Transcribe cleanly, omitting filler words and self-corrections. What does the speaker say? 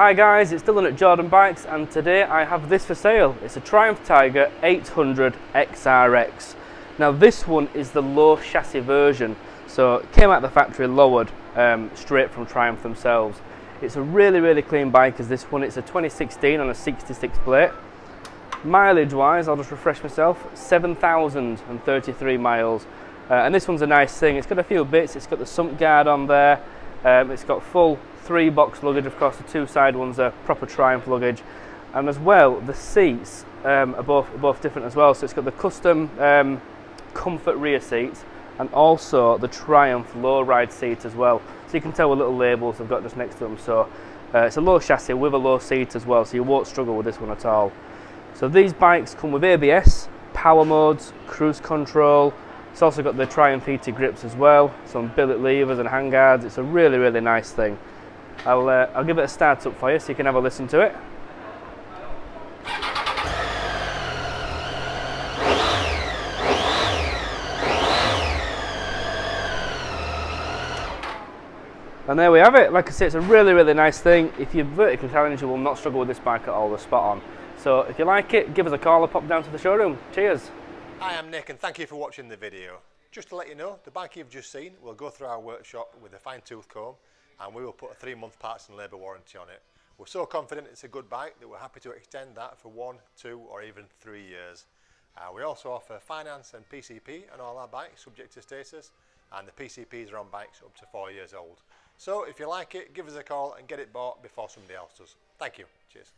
Hi guys, it's Dylan at Jordan Bikes, and today I have this for sale. It's a Triumph Tiger 800 XRX. Now this one is the low chassis version, so it came out of the factory lowered straight from Triumph themselves. It's a really clean bike as this one. It's a 2016 on a 66 plate. Mileage wise, I'll just refresh myself, 7,033 miles. And this one's a nice thing. It's got a few bits. It's got the sump guard on there. It's got full 3-box luggage. Of course, the two side ones are proper Triumph luggage, and as well the seats are both different as well. So it's got the custom comfort rear seats and also the Triumph low ride seat as well. So you can tell what little labels they've got just next to them. So it's a low chassis with a low seat as well, so you won't struggle with this one at all. So these bikes come with ABS, power modes, cruise control. It's also got the Triumph heated grips as well, some billet levers and handguards. It's a really nice thing. I'll give it a start up for you so you can have a listen to it. And there we have it. Like I say, it's a really nice thing. If you're vertically challenged, you will not struggle with this bike at all. They're spot on. So if you like it, give us a call or pop down to the showroom. Cheers. Hi, I'm Nick and thank you for watching the video. Just to let you know, the bike you've just seen will go through our workshop with a fine-tooth comb, and we will put a 3-month parts and labour warranty on it. We're so confident it's a good bike that we're happy to extend that for 1, 2 or even 3 years. We also offer finance and PCP on all our bikes subject to status, and the PCPs are on bikes up to 4 years old. So if you like it, give us a call and get it bought before somebody else does. Thank you. Cheers.